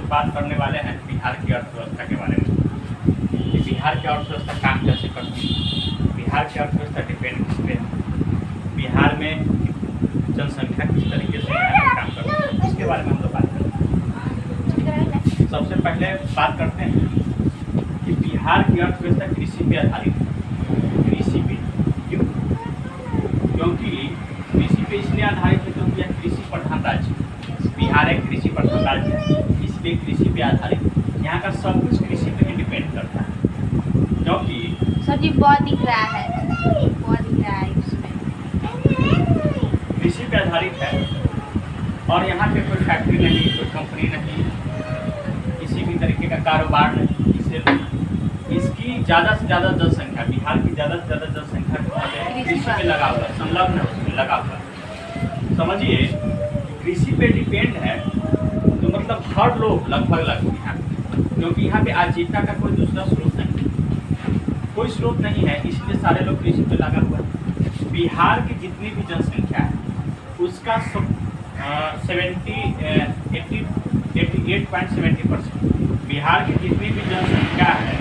लोग बात करने वाले हैं बिहार की अर्थव्यवस्था के बारे में कि बिहार की अर्थव्यवस्था काम कैसे करती है, बिहार की अर्थव्यवस्था डिपेंड किस पे है, बिहार में जनसंख्या किस तरीके से यहाँ काम करती है, इसके बारे में हम लोग बात करते हैं। सबसे पहले बात करते हैं कि बिहार की अर्थव्यवस्था कृषि पे आधारित है। कृषि पे क्यों? क्योंकि कृषि पे इसलिए आधारित है क्योंकि यह कृषि प्रधान राज्य, बिहार एक कृषि प्रधान राज्य है, इसलिए कृषि पे आधारित यहाँ का सब कुछ कृषि पे ही डिपेंड करता है। क्योंकि सर जी बहुत दिख रहा है, बहुत दिख रहा है इसमें। कृषि पे आधारित है और यहाँ पे कोई फैक्ट्री नहीं, कोई कंपनी नहीं, किसी भी तरीके का कारोबार नहीं, इसलिए इसकी ज़्यादा से ज़्यादा जनसंख्या, बिहार की ज़्यादा से ज़्यादा जनसंख्या कृषि पे लगा हुआ है, संलग्न है, उसमें लगा हुआ है। समझिए कृषि पे डिपेंड है तो मतलब हर लोग लगभग यहाँ, क्योंकि यहाँ पे आजीविका का कोई दूसरा स्रोत नहीं, कोई स्रोत नहीं है, इसलिए सारे लोग कृषि पे लगा हुआ है। बिहार की जितनी भी जनसंख्या है उसका 88.70%, बिहार की जितनी भी जनसंख्या है,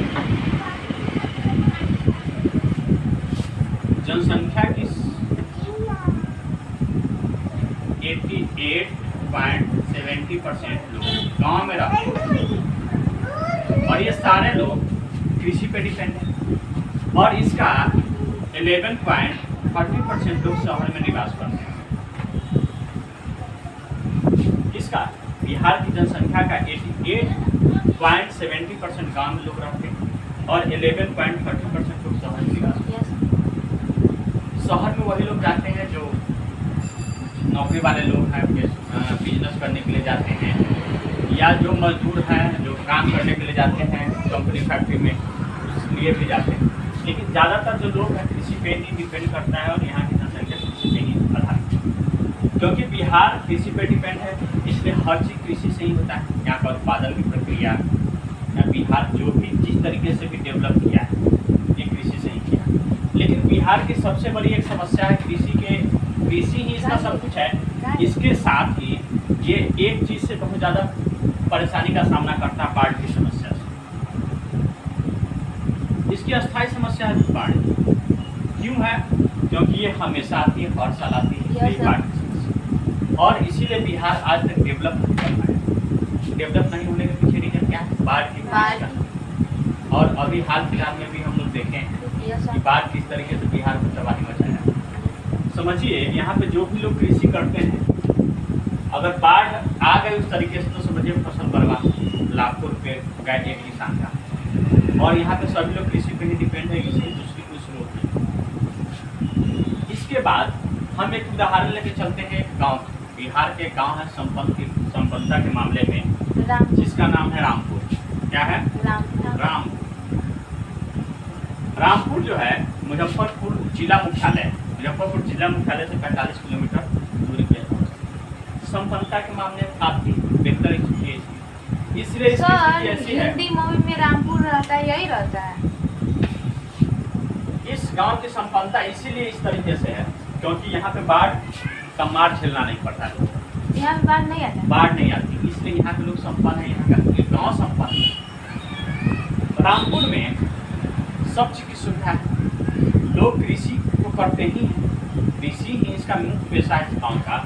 जनसंख्या की 88.70% लोग गांव में रहते हैं और ये सारे लोग कृषि पे डिपेंड है और इसका 11.30% लोग शहर में निवास करते हैं। इसका बिहार की जनसंख्या का 88.70% गांव में लोग रहते हैं और 11.30% लोग शहर में निवास करते हैं। शहर में वही लोग जाते हैं जो नौकरी वाले लोग हैं, बिजनेस करने के लिए जाते हैं, या जो मजदूर हैं जो काम करने के लिए जाते हैं कंपनी फैक्ट्री में, उसके लिए भी जाते हैं। लेकिन ज़्यादातर जो लोग हैं कृषि पे ही डिपेंड करता है और यहाँ की जनसंख्या कृषि पे ही आधारित है। क्योंकि बिहार कृषि पे डिपेंड है इसलिए हर चीज़ कृषि से ही होता है। यहाँ का उत्पादन की प्रक्रिया, बिहार जो भी जिस तरीके से भी डेवलप किया है ये कृषि से ही किया। लेकिन बिहार की सबसे बड़ी एक समस्या है कृषि ही इसका सब कुछ है। इसके साथ ही ये एक चीज़ से बहुत ज़्यादा परेशानी का सामना करता है, बाढ़ की समस्या से। इसकी अस्थायी समस्या है बाढ़। क्यों है? क्योंकि ये हमेशा आती है, हर साल आती है, बाढ़ की समस्या। और इसीलिए बिहार आज तक डेवलप नहीं कर पाया। डेवलप नहीं होने के पीछे रीजन क्या है? बाढ़ की समस्या। और अभी हाल फिलहाल में भी हम लोग देखें कि बाढ़ किस तरीके से बिहार को तबाही मचाया। समझिए यहाँ पे जो भी लोग कृषि करते हैं, अगर बाढ़ आ गई उस तरीके से तो समझिए फसल बर्बाद, लाखों रुपए गए एक किसान का। और यहाँ पे सभी लोग कृषि पे ही डिपेंड है, इसलिए दूसरी कोई स्रोत नहीं। इसके बाद हम एक उदाहरण लेके चलते हैं गांव। बिहार के गांव है संपन्नता के मामले में, जिसका नाम है रामपुर। क्या है? रामपुर जो है मुजफ्फरपुर जिला मुख्यालय, मुजफ्फरपुर जिला मुख्यालय से 45 किलोमीटर दूरी पे है। संपन्नता के मामले में काफी बेहतर स्थिति है, इसलिए इसकी स्थिति ऐसी है। हिंदी मूवी में रामपुर रहता है, यही रहता है। इस गांव की संपन्नता इसीलिए इस तरीके से है क्योंकि यहाँ पे बाढ़ का मार झेलना नहीं पड़ता है। यहाँ पे बाढ़ नहीं आता, बाढ़ नहीं आती, इसलिए यहाँ के लोग संपन्न है, यहाँ का गाँव संपन्न है। रामपुर में सब चीज की सुविधा है, लोग कृषि को करते ही हैं, कृषि ही इसका मुख्य पेशा है गाँव का।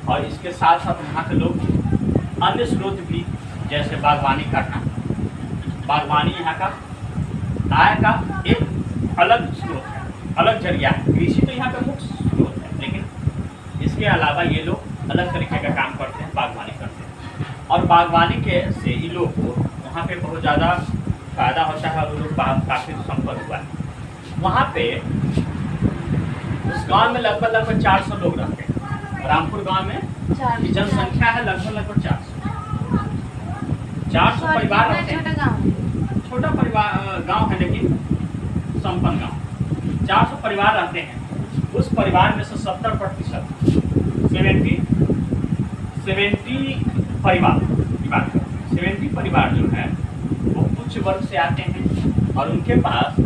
और इसके साथ साथ यहाँ के लोग अन्य स्रोत भी, जैसे बागवानी करना, बागवानी यहाँ का आय का एक अलग स्रोत है, अलग जरिया है। कृषि तो यहाँ का मुख्य स्रोत है, लेकिन इसके अलावा ये लोग अलग तरीके का काम करते हैं, बागवानी करते हैं। और बागवानी के से इन लोग को वहाँ पे बहुत ज़्यादा फायदा होता है और लोग काफ़ी संपन्न हुआ है। वहाँ पे उस गांव में लगभग 400 लोग रहते हैं। रामपुर गांव में जनसंख्या है लगभग 400 परिवार रहते हैं। छोटा परिवार गांव है लेकिन संपन्न गांव। 400 परिवार रहते हैं। उस परिवार में से 70% 70 परिवार जो है वो उच्च वर्ग से आते हैं और उनके पास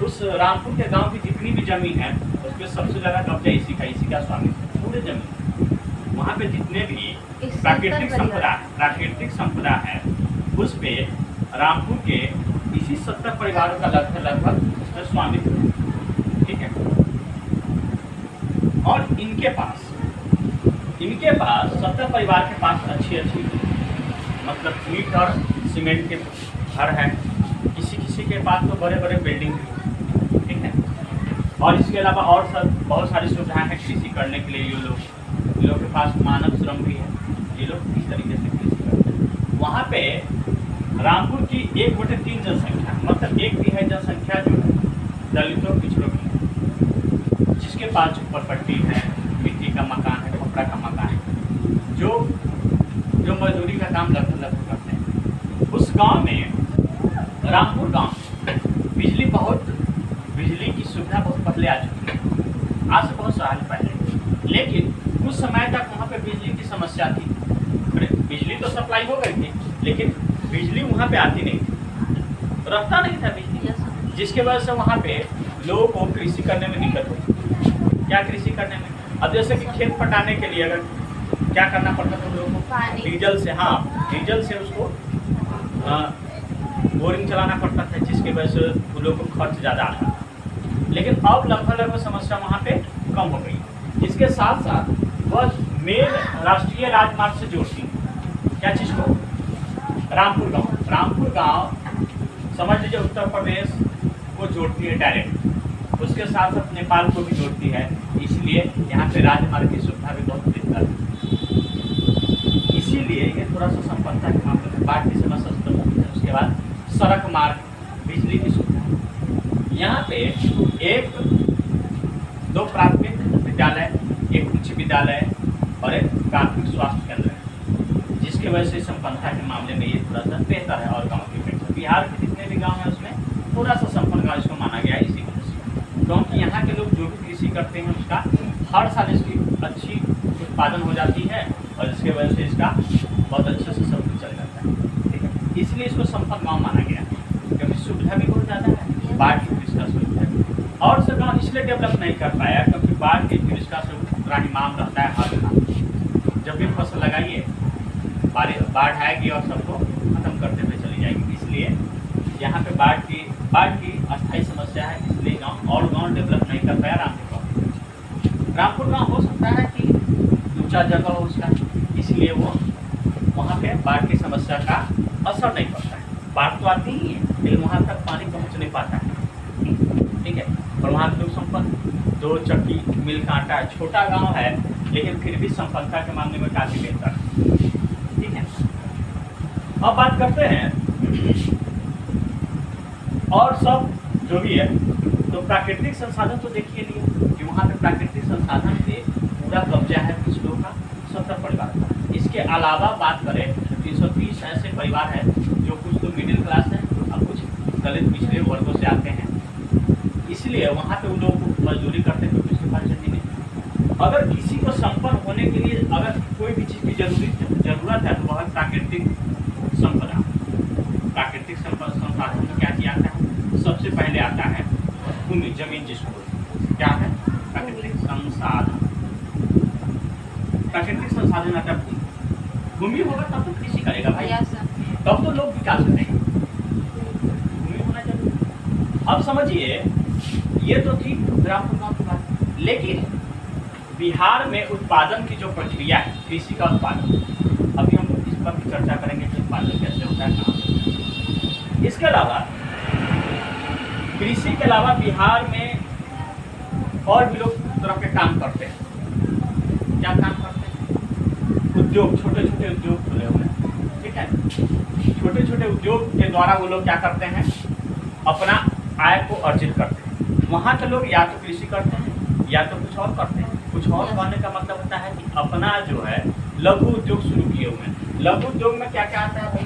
उस रामपुर के गांव की जितनी भी जमीन है उसमें सबसे ज़्यादा कब्जा इसी का स्वामित्व है, पूरे जमीन। वहाँ पे जितने भी इस प्राकृतिक संपदा है उस पे रामपुर के इसी 70 परिवारों का लगभग उसमें स्वामित्व है। ठीक है। और इनके पास 70 परिवार के पास अच्छी मतलब ईंट और सीमेंट के घर है, किसी के पास तो बड़े बड़े बिल्डिंग भी। ठीक है। और इसके अलावा और बहुत सारी सुविधाएं हैं कृषि करने के लिए। ये लोग के पास मानव श्रम भी है, ये लोग इस तरीके से कृषि करते हैं। वहाँ पे रामपुर की 1/3 जनसंख्या मतलब 1/3 जनसंख्या जो है दलितों पिछड़ों की, जिसके पास झोपड़पट्टी है, मिट्टी का मकान है, कपड़ा का मकान है, जो मजदूरी का काम लगभग करते हैं। उस गांव में, रामपुर गांव, बिजली की सुविधा बहुत पहले आ चुकी है, आज से बहुत साल पहले। लेकिन कुछ समय तक वहाँ पे बिजली की समस्या थी। बिजली तो सप्लाई हो गई थी, लेकिन बिजली वहाँ पे आती नहीं थी, रखता नहीं था बिजली, जिसके वजह से वहाँ पे लोगों को कृषि करने में दिक्कत हुई। क्या कृषि करने में, अब जैसे कि खेत पटाने के लिए अगर क्या करना पड़ता था लोगों को, डीजल से उसको बोरिंग चलाना पड़ता था, जिसकी वजह से उन लोगों को खर्च ज़्यादा आता था। लेकिन अब लगभग समस्या वहाँ पे कम हो गई। इसके साथ साथ वह मेन राष्ट्रीय राजमार्ग से जोड़ती है क्या चीज़ को, रामपुर गांव समझ लीजिए उत्तर प्रदेश को जोड़ती है डायरेक्ट, उसके साथ साथ नेपाल को भी जोड़ती है। इसलिए यहाँ पे राजमार्ग की सुविधा भी बहुत बेहतर है। इसीलिए ये थोड़ा सा संपन्नता के मामले में बाढ़ की समस्या खत्म होती है। उसके बाद सड़क मार्ग, बिजली की सुविधा, यहाँ पे 2 प्राथमिक विद्यालय, 1 उच्च विद्यालय और 1 प्राथमिक स्वास्थ्य केंद्र है, जिसकी वजह से संपन्नता के मामले में ये थोड़ा सा बेहतर है और गाँव की अपेक्षा। बिहार के जितने भी गाँव हैं उसमें थोड़ा सा संपन्न गाँव इसको माना गया है इसी वजह से, क्योंकि यहाँ के लोग जो भी कृषि करते हैं उसका हर साल इसकी अच्छी उत्पादन हो जाती है और इसके वजह से इसका बहुत अच्छे से सब कुछ चल जाता है। ठीक है। इसलिए इसको संपन्न गाँव माना गया है, क्योंकि सुविधा भी बहुत ज़्यादा है, बाढ़ की फिर इसका सुविधा है। और सब गाँव इसलिए डेवलप नहीं कर पाया क्योंकि बाढ़ की फिर इसका त्राहिमाम रहता है हर साल। जब भी फसल लगाइए बाढ़ आएगी और सबको खत्म करते हुए चली जाएगी। इसलिए यहाँ पे बाढ़ की अस्थायी समस्या है, इसलिए गाँव डेवलप नहीं कर पाया रामपुर गाँव। हो सकता है कि ऊंचा जगह हो उसका, इसलिए वो वहाँ पे बाढ़ की समस्या का असर नहीं पड़ता है। बाढ़ तो आती ही है, लेकिन वहाँ तक पानी पहुँच नहीं पाता है। ठीक है। और वहाँ के लोग संपन्न, 2 चक्की मिल का आटा है, छोटा गाँव है लेकिन फिर भी संपन्नता के मामले में काफ़ी बेहतर है। ठीक है। अब बात करते हैं और सब जो भी है, तो प्राकृतिक संसाधन तो देखिए लिए कि वहाँ पे प्राकृतिक संसाधन पे पूरा कब्जा है कुछ लोगों का, 70 परिवार का। इसके अलावा बात करें तो 330 ऐसे परिवार हैं जो कुछ तो मिडिल क्लास हैं और कुछ दलित पिछड़े वर्गों से आते हैं। इसलिए वहाँ पे उन लोगों को मजदूरी करते हैं क्योंकि उसके पास जमीन है। अगर किसी को संपन्न होने के लिए अगर कोई भी चीज़ की जरूरत है तो वह प्राकृतिक संपदा, प्राकृतिक संसाधन में क्या किया जाता है, सबसे पहले आता है भूमि, जमीन जिसको क्या है प्राकृतिक संसाधन। प्राकृतिक संसाधन आता है भूमि होगा तब तो कृषि करेगा भाई, तब तो लोग विकास करेंगे, भूमि होना चाहिए। अब समझिए ये तो थी रामपुर गाँव की बात, लेकिन बिहार में उत्पादन की जो प्रक्रिया है कृषि का उत्पादन, अभी हम इस पर भी चर्चा करेंगे कि उत्पादन कैसे होता है, कहाँ। इसके अलावा कृषि के अलावा बिहार में और भी लोग तरह के काम करते हैं। क्या काम करते हैं? उद्योग, छोटे छोटे उद्योग खुले हुए हैं। ठीक है। छोटे छोटे उद्योग के द्वारा वो लोग क्या करते हैं, अपना आय को अर्जित करते हैं। वहाँ के लोग या तो कृषि करते हैं या तो कुछ और करते हैं। कुछ और करने का मतलब होता है कि अपना जो है लघु उद्योग शुरू किए हुए हैं। लघु उद्योग में क्या क्या आता है भाई?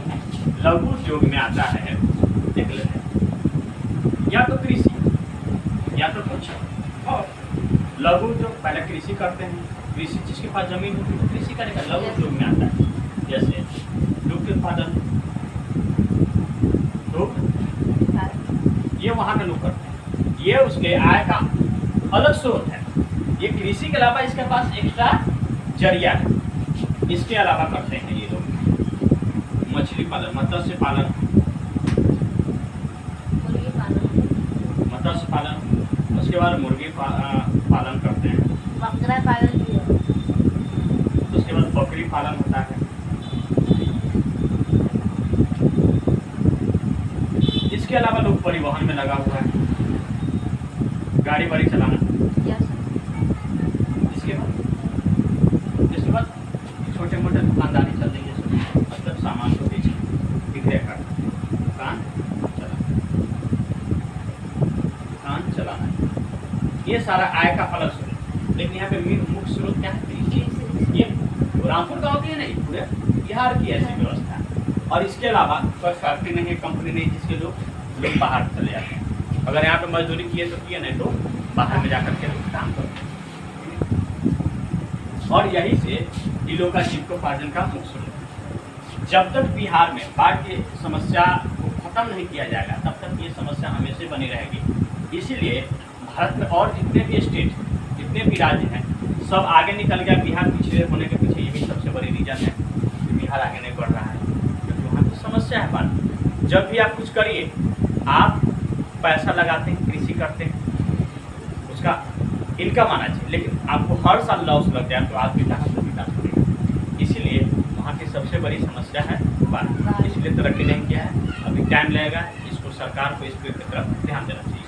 लघु उद्योग में आता है, देख लेते हैं, या तो कृषि या तो कुछ और। लघु उद्योग पहले कृषि करते हैं, कृषि जिसके पास जमीन होती है तो कृषि करेगा। लघु उद्योग में आता है जैसे दुग्ध उत्पादन, ये वहाँ के लोग करते हैं, ये उसके आय का अलग स्रोत है। ये कृषि के अलावा इसके पास एक्स्ट्रा जरिया है। इसके अलावा करते हैं ये लोग मछली पालन, मत्स्य पालन, मुर्गी पालन, मत्स्य पालन, उसके बाद मुर्गी पालन करते हैं, बकरा पालन भी है। उसके बाद बकरी पालन होता है। इसके अलावा लोग परिवहन में लगा हुआ है, गाड़ी वाड़ी चलाना। क्या सर? इसके बाद छोटे मोटे दुकानदारी चल रही है सब, मतलब सामान को बेच विक्रय करना, दुकान चलाना, ये सारा आय का अलग स्रोत। लेकिन यहाँ पे मुख्य स्रोत क्या है? कृषि। ये रामपुर गाँव की है नहीं, पूरे बिहार की ऐसी व्यवस्था है। और इसके अलावा कोई फैक्ट्री नहीं है, कंपनी नहीं, जिसके लोग बाहर चले जाते हैं। अगर यहाँ पे मजदूरी किए तो किए, नहीं तो बाहर में जाकर के लोग काम करते हैं। और यही से इन लोगों का जीविकोपार्जन का मुख्य स्रोत है। जब तक बिहार में बाढ़ की समस्या को खत्म नहीं किया जाएगा, तब तक ये समस्या हमेशा बनी रहेगी। इसीलिए भारत में और जितने भी स्टेट, जितने भी राज्य हैं, सब आगे निकल गया। बिहार पिछड़े होने के पीछे यही सबसे बड़ी रीजन है कि बिहार आगे नहीं बढ़ रहा है, क्योंकि वहाँ की समस्या है बाढ़। जब भी आप कुछ करिए, आप पैसा लगाते हैं, कृषि करते हैं, उसका इनकम आना चाहिए, लेकिन आपको हर साल लॉस लग जाए तो आदमी कहाँ से विकास करेगा। इसीलिए वहाँ की सबसे बड़ी समस्या है बाढ़। इसलिए तरक्की नहीं किया है, अभी टाइम लगेगा। इसको सरकार को इसकी तरफ ध्यान देना चाहिए।